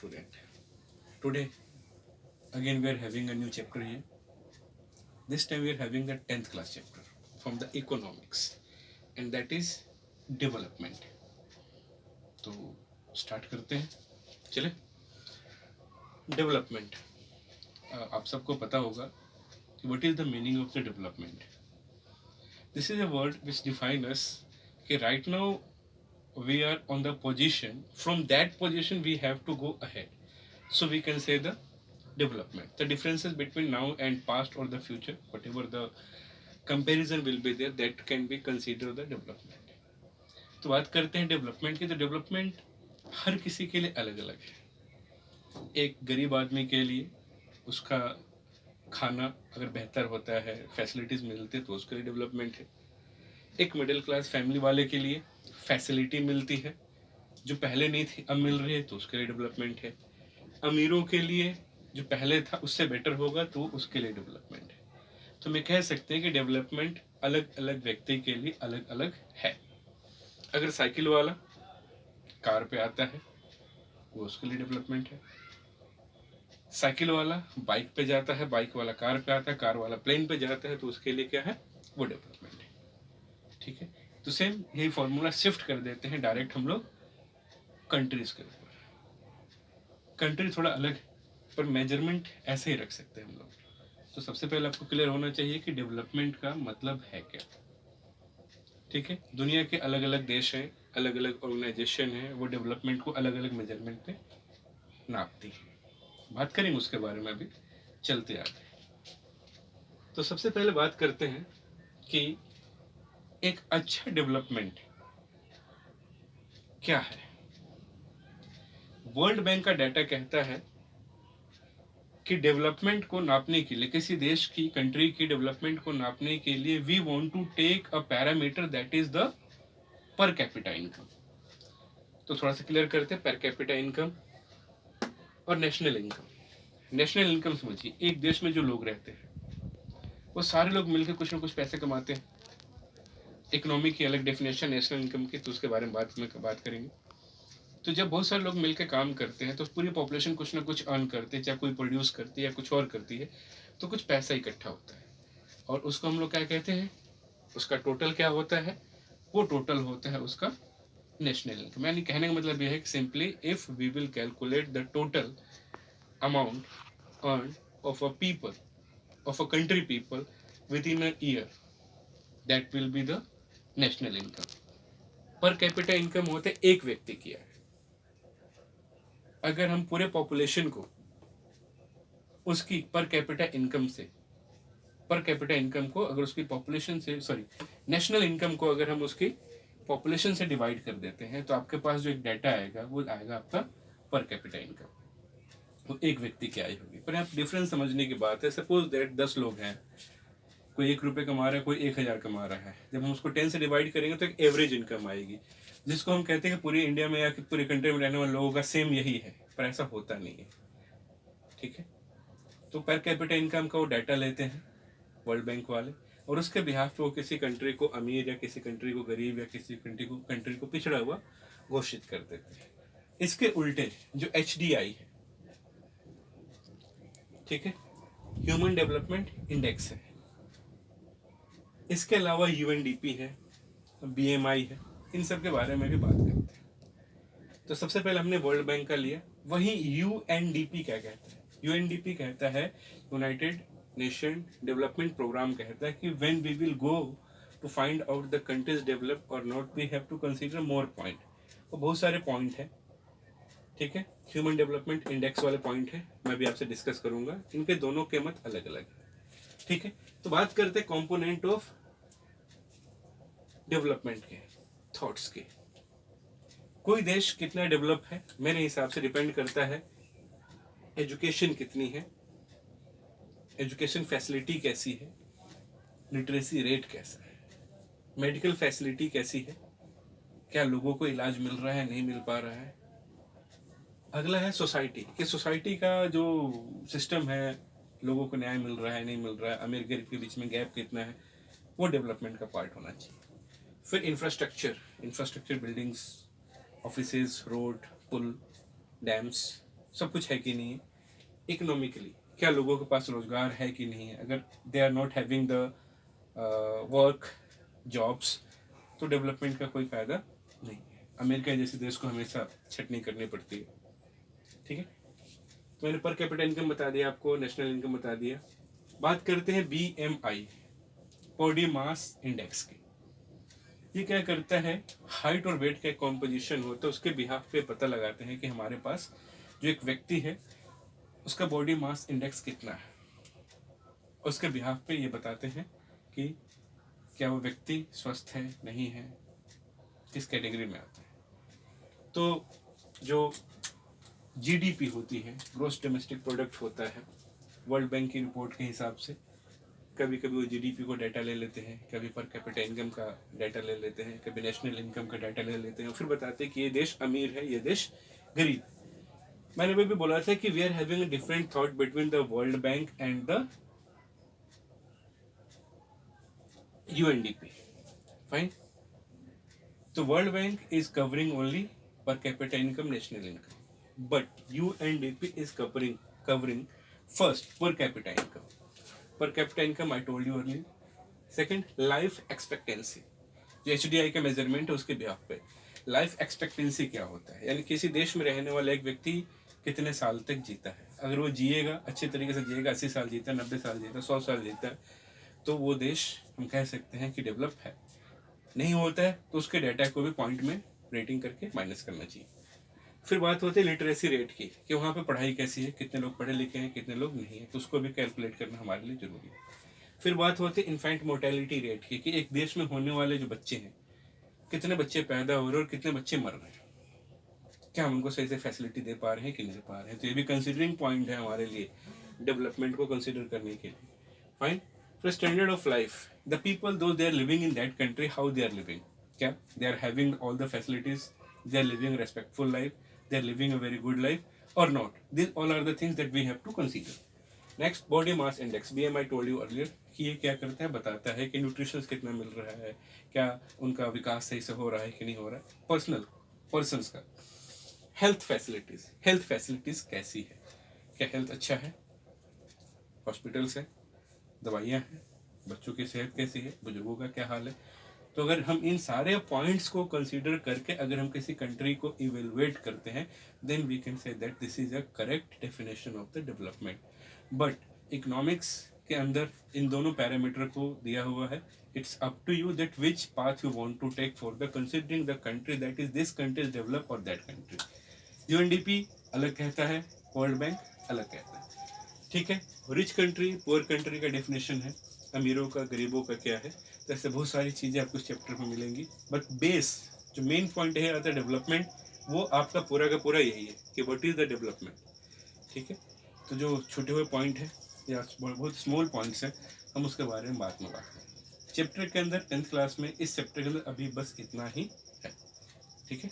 student. Today, again, we are having a new chapter here. This time, we are having the 10th class chapter from the economics, and that is development. तो start करते हैं. चले. Development. आप सबको पता होगा कि what is the meaning of the development. This is a word which defines us कि right now we are on the position. From that position, we have to go ahead. So we can say the development. The differences between now and past or the future, whatever the comparison will be there, that can be considered the development. तो बात करते हैं development की. तो development हर किसी के लिए अलग अलग है. एक गरीब आदमी के लिए उसका खाना अगर बेहतर होता है, फैसिलिटीज़ मिलती है, तो उसके लिए डेवलपमेंट है. एक मिडिल क्लास फैमिली वाले के लिए फैसिलिटी मिलती है जो पहले नहीं थी, अब मिल रही है, तो उसके लिए डेवलपमेंट है. अमीरों के लिए जो पहले था उससे बेटर होगा, तो उसके लिए डेवलपमेंट है. तो मैं कह सकते हैं कि डेवलपमेंट अलग अलग व्यक्ति के लिए अलग अलग है. अगर साइकिल वाला कार पे आता है, वो उसके लिए डेवलपमेंट है. साइकिल वाला बाइक पे जाता है, बाइक वाला कार पे आता है, कार वाला प्लेन पे जाता है, तो उसके लिए क्या है, वो डेवलपमेंट है. ठीक है. तो सेम यही फॉर्मूला शिफ्ट कर देते हैं डायरेक्ट हम लोग कंट्रीज के ऊपर. कंट्री थोड़ा अलग, पर मेजरमेंट ऐसे ही रख सकते हैं हम लोग. तो सबसे पहले आपको क्लियर होना चाहिए कि डेवलपमेंट का मतलब है क्या. ठीक है. दुनिया के अलग अलग देश हैं, अलग अलग ऑर्गेनाइजेशन हैं, वो डेवलपमेंट को अलग अलग मेजरमेंट पे नापती है. बात करेंगे उसके बारे में अभी चलते आगे. तो सबसे पहले बात करते हैं कि एक अच्छा डेवलपमेंट क्या है. वर्ल्ड बैंक का डाटा कहता है कि डेवलपमेंट को नापने के लिए, किसी देश की, कंट्री की डेवलपमेंट को नापने के लिए, we want to take a parameter that is the per capita income. तो थोड़ा सा क्लियर करते हैं. पर कैपिटा इनकम और नेशनल इनकम. नेशनल इनकम समझिए, एक देश में जो लोग रहते हैं वो सारे लोग मिलकर कुछ ना कुछ पैसे कमाते हैं. इकोनॉमी की अलग डेफिनेशन नेशनल इनकम की, तो उसके बारे में बात करेंगे. तो जब बहुत सारे लोग मिलकर काम करते हैं तो पूरी पॉपुलेशन कुछ ना कुछ अर्न करते हैं, चाहे कोई प्रोड्यूस करती है या कुछ और करती है, तो कुछ पैसा इकट्ठा होता है, और उसको हम लोग क्या कहते हैं, उसका टोटल क्या होता है, वो टोटल होता है उसका नेशनल इनकम. यानी कहने का मतलब यह है कि simply if we will calculate the total amount earn of a people, of a country people within a year, that will be the national income. Per capita income होते एक व्यक्ति की है. अगर हम पूरे पॉपुलेशन को उसकी पर कैपिटा इनकम से, पर कैपिटा इनकम को अगर उसकी पॉपुलेशन से, सॉरी, नेशनल इनकम को अगर हम उसकी पॉपुलेशन से डिवाइड कर देते हैं, तो आपके पास जो एक डाटा आएगा वो आएगा आपका पर कैपिटा इनकम. वो एक व्यक्ति की आई होगी. पर आप डिफरेंस समझने की बात है. सपोज दैट 10 लोग हैं, कोई 1 रुपये कमा रहा है, कोई 1,000 कमा रहा है. जब हम उसको 10 से डिवाइड करेंगे तो एक एवरेज इनकम आएगी, जिसको हम कहते हैं कि पूरी इंडिया में या पूरी कंट्री में रहने वाले लोगों का सेम यही है. पर ऐसा होता नहीं है. ठीक है. तो पर कैपिटा इनकम का वो डाटा लेते हैं वर्ल्ड बैंक वाले, और उसके बिहाफ पे वो किसी कंट्री को अमीर या किसी कंट्री को गरीब या किसी कंट्री को पिछड़ा हुआ घोषित कर देते हैं. इसके उल्टे जो HDI है, ठीक है, ह्यूमन डेवलपमेंट इंडेक्स है, इसके अलावा UNDP है, BMI है, इन सब के बारे में भी बात करते हैं. तो सबसे पहले हमने वर्ल्ड बैंक का लिया. वहीं UNDP क्या कहता है? UNDP कहता है, यूनाइटेड नेशन डेवलपमेंट प्रोग्राम कहता है कि when we will go to find out the countries develop और not, we have to consider more point. वो बहुत सारे पॉइंट है. ठीक है. ह्यूमन डेवलपमेंट इंडेक्स वाले पॉइंट है, मैं भी आपसे डिस्कस करूंगा. इनके दोनों के मत अलग अलग है. ठीक है. तो बात करते हैं कॉम्पोनेंट ऑफ डेवलपमेंट के, थॉट्स के. कोई देश कितना डेवलप है, मेरे हिसाब से डिपेंड करता है एजुकेशन कितनी है, एजुकेशन फैसिलिटी कैसी है, लिटरेसी रेट कैसा है, मेडिकल फैसिलिटी कैसी है, क्या लोगों को इलाज मिल रहा है, नहीं मिल पा रहा है. अगला है सोसाइटी, कि सोसाइटी का जो सिस्टम है, लोगों को न्याय मिल रहा है, नहीं मिल रहा है, अमीर गरीब के बीच में गैप कितना है, वो डेवलपमेंट का पार्ट होना चाहिए. फिर इंफ्रास्ट्रक्चर बिल्डिंग्स, ऑफिसेज, रोड, पुल, डैम्स, सब कुछ है कि नहीं है, इकोनॉमिकली क्या लोगों के पास रोजगार है कि नहीं है, अगर they are not having the work jobs तो डेवलपमेंट का कोई फायदा नहीं है। अमेरिका जैसे देश को हमेशा छटनी करनी पड़ती है। ठीक है, तो मैंने पर कैपिटा इनकम बता दिया आपको, नेशनल इनकम बता दिया। बात करते हैं BMI, बॉडी मास इंडेक्स की। ये क्या करता है, हाइट और वेट का कॉम्पोजिशन होता है, उसके बिहाफ पे पता लगाते हैं कि हमारे पास जो एक व्यक्ति है उसका बॉडी मास इंडेक्स कितना है। उसके बिहाफ पे ये बताते हैं कि क्या वो व्यक्ति स्वस्थ है नहीं है, किस कैटेगरी में आता है। तो जो GDP होती है, ग्रोस डोमेस्टिक प्रोडक्ट होता है, वर्ल्ड बैंक की रिपोर्ट के हिसाब से कभी कभी वो GDP को डाटा ले लेते हैं, कभी पर कैपिटा इनकम का डाटा ले लेते हैं, कभी नेशनल इनकम का डाटा ले लेते हैं, और फिर बताते हैं कि ये देश अमीर है, ये देश गरीब। मैंने अभी भी बोला था कि we are having a different thought between the world bank and the UNDP। Fine, तो world bank is covering only per capita income, national income, but UNDP is covering first per capita income. Per capita income I told you earlier. Second, life expectancy, जो HDI का measurement है उसके behalf पे life expectancy क्या होता है, यानी किसी देश में रहने वाला एक व्यक्ति कितने साल तक जीता है। अगर वो जिएगा, अच्छे तरीके से जिएगा, 80 साल जीता है, 90 साल जीता है, 100 साल जीता है, तो वो देश हम कह सकते हैं कि डेवलप है। नहीं होता है तो उसके डाटा को भी पॉइंट में रेटिंग करके माइनस करना चाहिए। फिर बात होती है लिटरेसी रेट की, कि वहाँ पे पढ़ाई कैसी है, कितने लोग पढ़े लिखे हैं, कितने लोग नहीं है, तो उसको भी कैलकुलेट करना हमारे लिए जरूरी है। फिर बात होती है इन्फेंट मोर्टेलिटी रेट की, कि एक देश में होने वाले जो बच्चे हैं, कितने बच्चे पैदा हो रहे हैं और कितने बच्चे मर रहे हैं, क्या हम उनको सही से फैसिलिटी दे पा रहे हैं कि नहीं दे पा रहे हैं। तो ये भी कंसिडरिंग पॉइंट है हमारे लिए डेवलपमेंट को कंसिडर करने के लिए। फाइन, फिर standard of life, the people do they are living in that country, how they are living, क्या they are having all the facilities, they are living a respectful life, they are living a very good life or not. These all are the things that we have to consider. Next, body mass index, BMI told you earlier कि ये क्या करता है, बताता है कि nutrition कितना मिल रहा है, क्या उनका विकास सही से हो रहा है कि नहीं हो रहा है। पर्सनस का हेल्थ फैसिलिटीज कैसी है, क्या हेल्थ अच्छा है, हॉस्पिटल्स है, दवाइयाँ हैं, बच्चों की सेहत कैसी है, बुजुर्गों का क्या हाल है। तो अगर हम इन सारे पॉइंट्स को कंसीडर करके अगर हम किसी कंट्री को इवेलुएट करते हैं, then we can say that this is a correct definition of the development. But economics के अंदर इन दोनों पैरामीटर को दिया हुआ है, it's up to you that which path you want to take for the considering the country, that is this country is develop और that country. UNDP अलग कहता है, वर्ल्ड बैंक अलग कहता है। ठीक है, रिच कंट्री पुअर कंट्री का डेफिनेशन है, अमीरों का गरीबों का क्या है, तो ऐसे बहुत सारी चीज़ें आपको इस चैप्टर में मिलेंगी। बट बेस जो मेन पॉइंट है आता है डेवलपमेंट, वो आपका पूरा का पूरा यही है कि व्हाट इज़ द डेवलपमेंट। ठीक है, तो जो छोटे हुए पॉइंट है या बहुत स्मॉल पॉइंट्स हैं, हम उसके बारे में बात करें। चैप्टर के अंदर 10th क्लास में इस चैप्टर के अंदर अभी बस इतना ही है। ठीक है।